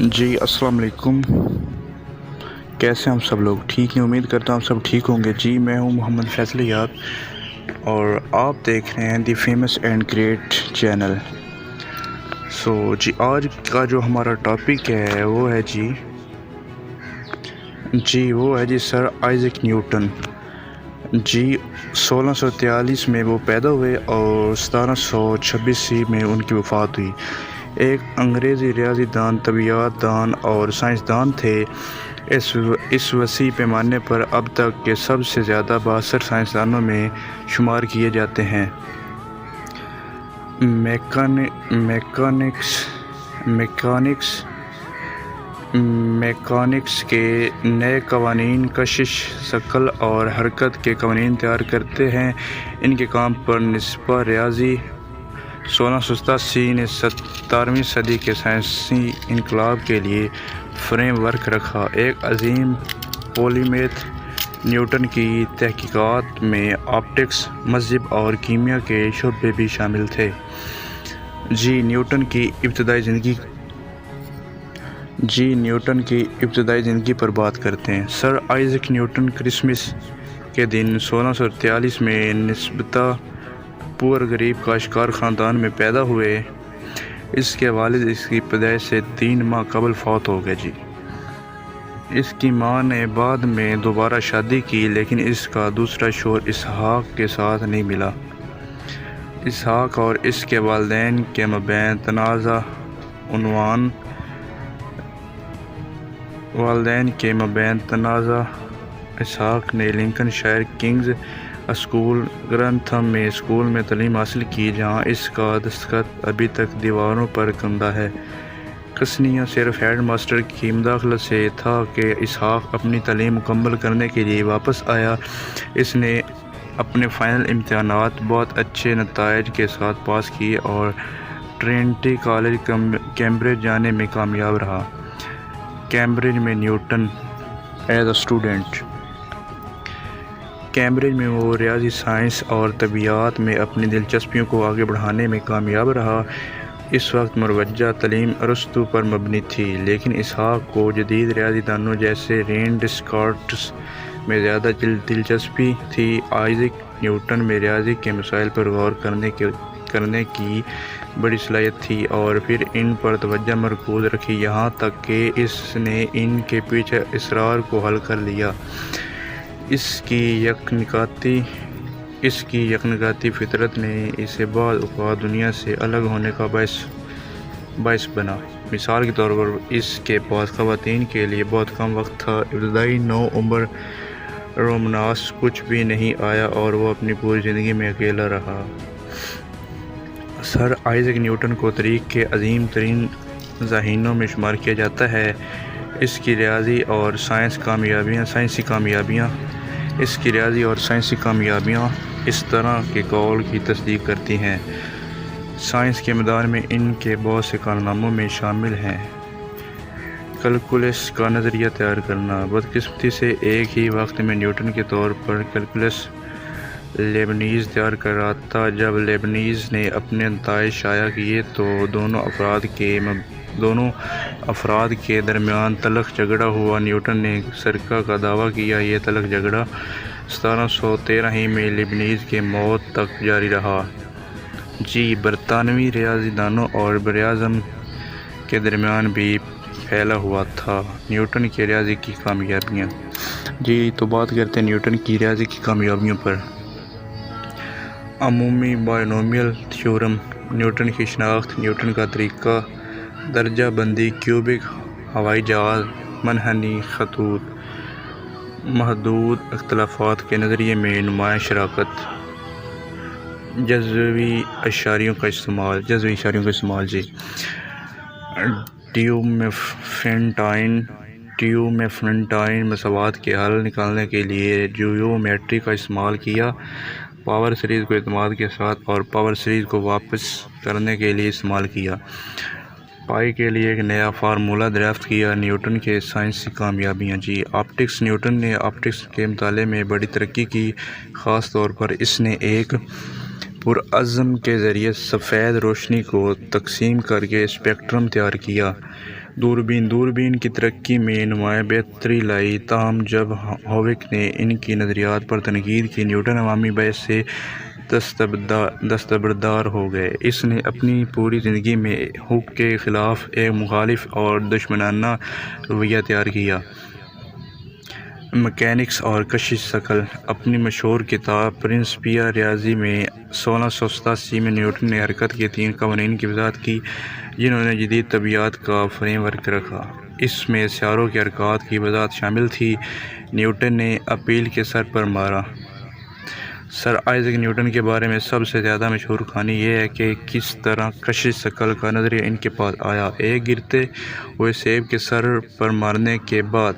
جی السلام علیکم، کیسے ہیں ہم سب لوگ؟ ٹھیک ہیں، امید کرتا ہوں سب ٹھیک ہوں گے۔ جی میں ہوں محمد فیصل یاد اور آپ دیکھ رہے ہیں the famous and great channel. جی آج کا جو ہمارا ٹاپک ہے وہ ہے جی سر آئزیک نیوٹن۔ جی 1643 میں وہ پیدا ہوئے اور 1726 میں ان کی وفات ہوئی۔ ایک انگریزی ریاضی دان، طبیعیات دان اور سائنسدان تھے۔ اس وسیع پیمانے پر اب تک کے سب سے زیادہ بااثر سائنسدانوں میں شمار کیے جاتے ہیں۔ میکانکس کے نئے قوانین، کشش، شکل اور حرکت کے قوانین تیار کرتے ہیں۔ ان کے کام پر نسبہ ریاضی 1687 نے 17ویں صدی کے سائنسی انقلاب کے لیے فریم ورک رکھا۔ ایک عظیم پولیمیتھ، نیوٹن کی تحقیقات میں آپٹکس، مذہب اور کیمیا کے شعبے بھی شامل تھے۔ جی نیوٹن کی ابتدائی زندگی پر بات کرتے ہیں۔ سر آئزیک نیوٹن کرسمس کے دن 1643 میں نسبتاً پور غریب کاشتکار خاندان میں پیدا ہوئے۔ اس کے والد اس کی پیدائش سے 3 ماہ قبل فوت ہو گئے۔ اس کی ماں نے بعد میں دوبارہ شادی کی، لیکن اس کا دوسرا شوہر اسحاق کے ساتھ نہیں ملا۔ اسحاق اور اس کے والدین کے مابین تنازع۔ اسحاق نے Lincolnshire King's school Grantham school میں تعلیم حاصل کی، جہاں اس کا دستخط ابھی تک دیواروں پر کندہ ہے۔ قسطنطنیہ صرف ہیڈ ماسٹر کی مداخلت سے تھا کہ اسحاق اپنی تعلیم مکمل کرنے کے لیے واپس آیا۔ اس نے اپنے فائنل امتحانات بہت اچھے نتائج کے ساتھ پاس کیے اور ٹرینٹی کالج کیمبرج جانے میں کامیاب رہا۔ کیمبرج میں Newton as a student. Cambridge میں وہ ریاضی سائنس اور طبیعیات میں اپنی دلچسپیوں کو آگے بڑھانے میں کامیاب رہا۔ اس وقت مروجہ تعلیم ارسطو پر مبنی تھی، لیکن اسحاق کو جدید ریاضی دانوں جیسے رین ڈیسکارٹس میں زیادہ دلچسپی تھی۔ آئزیک نیوٹن میں ریاضی کے مسائل پر غور کرنے کی بڑی صلاحیت تھی اور پھر ان پر توجہ مرکوز رکھی، یہاں تک کہ اس نے ان کے پیچھے اسرار کو حل کر لیا۔ اس کی یکنگاتی فطرت نے اسے بعض اوقات دنیا سے الگ ہونے کا باعث بنا۔ مثال کے طور پر اس کے پاس خواتین کے لیے بہت کم وقت تھا۔ ابتدائی نوعمر رومانس کچھ بھی نہیں آیا اور وہ اپنی پوری زندگی میں اکیلا رہا۔ سر آئزیک نیوٹن کو تاریخ کے عظیم ترین ذہینوں میں شمار کیا جاتا ہے۔ اس کی ریاضی اور سائنسی کامیابیاں اس طرح کے قول کی تصدیق کرتی ہیں۔ سائنس کے میدان میں ان کے بہت سے کارناموں میں شامل ہیں: کیلکولس کا نظریہ تیار کرنا۔ بدقسمتی سے ایک ہی وقت میں نیوٹن کے طور پر کیلکولس لیبنیز تیار کر رہا تھا۔ جب لیبنیز نے اپنے نتائج شائع کیے تو دونوں افراد کے درمیان تلخ جھگڑا ہوا۔ نیوٹن نے سرقہ کا دعویٰ کیا۔ یہ تلخ جھگڑا 1713 میں لیبنیز کی موت تک جاری رہا۔ جی برطانوی ریاضی دانوں اور براعظم کے درمیان بھی پھیلا ہوا تھا۔ نیوٹن کی ریاضی کی کامیابیاں۔ جی تو بات کرتے ہیں نیوٹن کی ریاضی کی کامیابیوں پر۔ عمومی بائنومیل تھیورم، نیوٹن کی شناخت، نیوٹن کا طریقہ، درجہ بندی، کیوبک ہوائی جہاز، منحنی خطوط، محدود اختلافات کے نظریے میں نمایاں شراکت، جزوی اشاریوں کا استعمال۔ جی ڈیومفرنٹائن مساوات کے حل نکالنے کے لیے جیومیٹری کا استعمال کیا۔ پاور سیریز کو اعتماد کے ساتھ اور پاور سیریز کو واپس کرنے کے لیے استعمال کیا۔ پائی کے لیے ایک نیا فارمولہ دریافت کیا۔ نیوٹن کے سائنسی کامیابیاں۔ جی آپٹکس، نیوٹن نے آپٹکس کے مطالعے میں بڑی ترقی کی۔ خاص طور پر اس نے ایک پرعزم کے ذریعے سفید روشنی کو تقسیم کر کے اسپیکٹرم تیار کیا، دوربین کی ترقی میں نمایاں بہتری لائی، تاہم جب ہاوک نے ان کی نظریات پر تنقید کی، نیوٹن عوامی بحث سے دستبردار ہو گئے۔ اس نے اپنی پوری زندگی میں ہاوک کے خلاف ایک مخالف اور دشمنانہ رویہ اختیار کیا۔ میکینکس اور کشش ثقل۔ اپنی مشہور کتاب پرنسپیا ریاضی میں 1687 میں نیوٹن نے حرکت کے 3 قوانین کی وضاحت کی، جنہوں نے جدید طبیعیات کا فریم ورک رکھا۔ اس میں سیاروں کے حرکات کی وضاحت شامل تھی۔ نیوٹن نے اپیل کے سر پر مارا۔ سر آئزیک نیوٹن کے بارے میں سب سے زیادہ مشہور کہانی یہ ہے کہ کس طرح کشش ثقل کا نظریہ ان کے پاس آیا۔ ایک گرتے ہوئے سیب کے سر پر مارنے کے بعد۔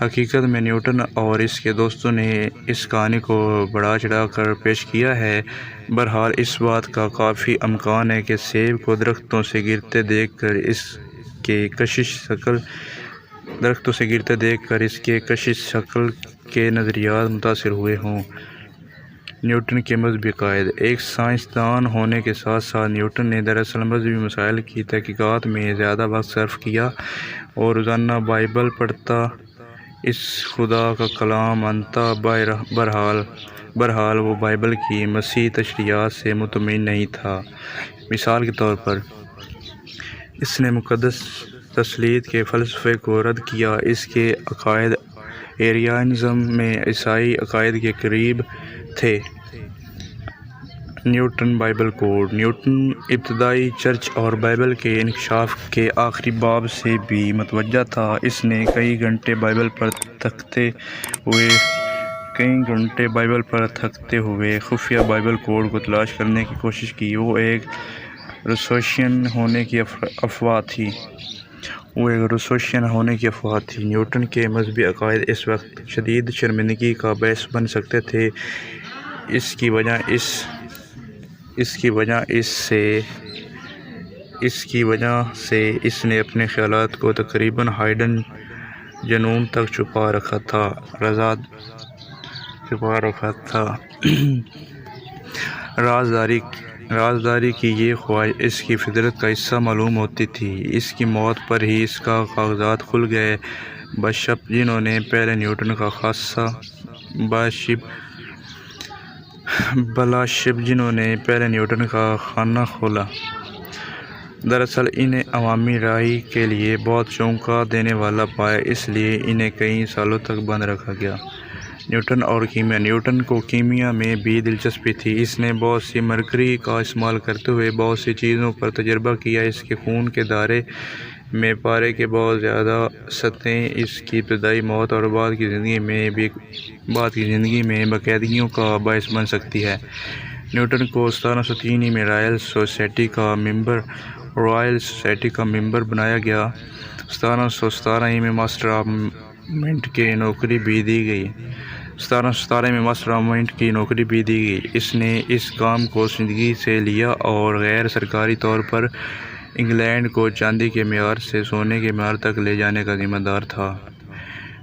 حقیقت میں نیوٹن اور اس کے دوستوں نے اس کہانی کو بڑھا چڑھا کر پیش کیا ہے۔ بہرحال اس بات کا کافی امکان ہے کہ سیب کو درختوں سے گرتے دیکھ کر اس کے کشش ثقل کے نظریات متاثر ہوئے ہوں۔ نیوٹن کے مذہبی عقائد۔ ایک سائنسدان ہونے کے ساتھ ساتھ نیوٹن نے دراصل مذہبی مسائل کی تحقیقات میں زیادہ وقت صرف کیا اور روزانہ بائبل پڑھتا، اس خدا کا کلام مانتا۔ بہرحال وہ بائبل کی مسیحی تشریحات سے مطمئن نہیں تھا۔ مثال کے طور پر اس نے مقدس تثلیث کے فلسفے کو رد کیا۔ اس کے عقائد ایرینزم میں عیسائی عقائد کے قریب تھے۔ Newton Bible code. نیوٹن ابتدائی چرچ اور بائبل کے انکشاف کے آخری باب سے بھی متوجہ تھا۔ اس نے کئی گھنٹے بائبل پر تھکتے ہوئے خفیہ بائبل کوڈ کو تلاش کرنے کی کوشش کی۔ وہ ایک روسوشین ہونے کی افواہ تھی۔ نیوٹن کے مذہبی عقائد اس وقت شدید شرمندگی کا باعث بن سکتے تھے۔ اس کی وجہ سے اس نے اپنے خیالات کو تقریباً ہائڈن جنون تک چھپا رکھا تھا۔ رازداری کی یہ خواہش اس کی فطرت کا حصہ معلوم ہوتی تھی۔ اس کی موت پر ہی اس کا کاغذات کھل گئے۔ بشپ جنہوں نے پہلے نیوٹن کا خانہ کھولا، دراصل انہیں عوامی رہائی کے لیے بہت چونکا دینے والا پایا، اس لیے انہیں کئی سالوں تک بند رکھا گیا۔ نیوٹن اور کیمیا۔ نیوٹن کو کیمیا میں بھی دلچسپی تھی۔ اس نے بہت سی مرکری کا استعمال کرتے ہوئے بہت سی چیزوں پر تجربہ کیا۔ اس کے خون کے دورے میں پارے کی بہت زیادہ سطحیں اس کی ابتدائی موت اور بعد کی زندگی میں باقاعدگیوں کا باعث بن سکتی ہیں۔ نیوٹن کو 1703 میں رائل سوسائٹی کا ممبر بنایا گیا۔ 1717 میں ماسٹر آف منٹ کی نوکری بھی دی گئی۔ اس نے اس کام کو سنجیدگی سے لیا اور غیر سرکاری طور پر انگلینڈ کو چاندی کے معیار سے سونے کے معیار تک لے جانے کا ذمہ دار تھا۔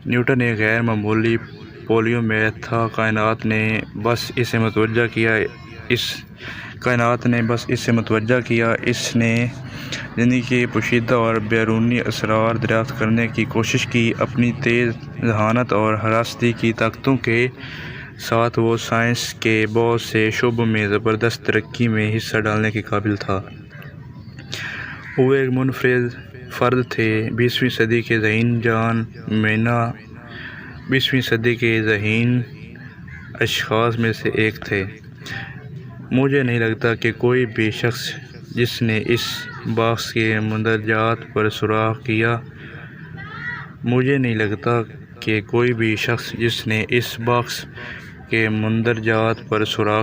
نیوٹن ایک غیر معمولی پولیو میتھ تھا۔ کائنات نے بس اسے متوجہ کیا۔ اس نے زندگی کے پوشیدہ اور بیرونی اسرار دریافت کرنے کی کوشش کی۔ اپنی تیز ذہانت اور حراستی کی طاقتوں کے ساتھ وہ سائنس کے بہت سے شعبوں میں زبردست ترقی میں حصہ ڈالنے کے قابل تھا۔ وہ ایک منفرد فرد تھے۔ 20ویں صدی کے ذہین اشخاص میں سے ایک تھے۔ مجھے نہیں لگتا کہ کوئی بھی شخص جس نے اس باکس کے مندرجات پر سراغ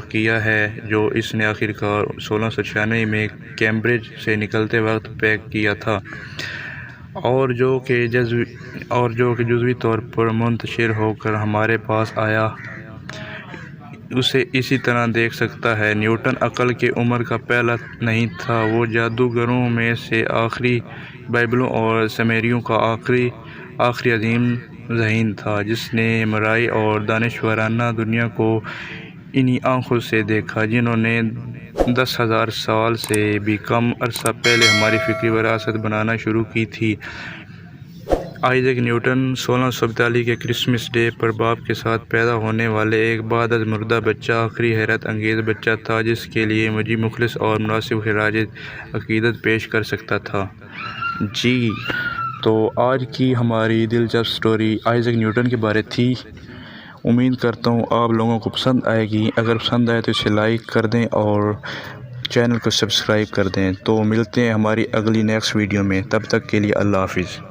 کیا ہے جو اس نے آخرکار 1696 میں کیمبرج سے نکلتے وقت پیک کیا تھا، اور جو کہ جزوی طور پر منتشر ہو کر ہمارے پاس آیا، اسے اسی طرح دیکھ سکتا ہے۔ نیوٹن عقل کی عمر کا پہلا نہیں تھا۔ وہ جادوگروں میں سے آخری، بائبلوں اور سومریوں کا آخری عظیم ذہین تھا، جس نے مرئی اور دانشورانہ دنیا کو انہی آنکھوں سے دیکھا جنہوں نے 10,000 سال سے بھی کم عرصہ پہلے ہماری فکری وراثت بنانا شروع کی تھی۔ آئزیک نیوٹن 1642 کے کرسمس ڈے پر باپ کے ساتھ پیدا ہونے والے ایک بعد از مردہ بچہ آخری حیرت انگیز بچہ تھا جس کے لیے مخلص اور مناسب خراج عقیدت پیش کر سکتا تھا۔ جی تو آج کی ہماری دلچسپ سٹوری آئزیک نیوٹن کے بارے تھی۔ امید کرتا ہوں آپ لوگوں کو پسند آئے گی۔ اگر پسند آئے تو اسے لائک کر دیں اور چینل کو سبسکرائب کر دیں۔ تو ملتے ہیں ہماری اگلی نیکسٹ ویڈیو میں، تب تک کے لیے اللہ حافظ۔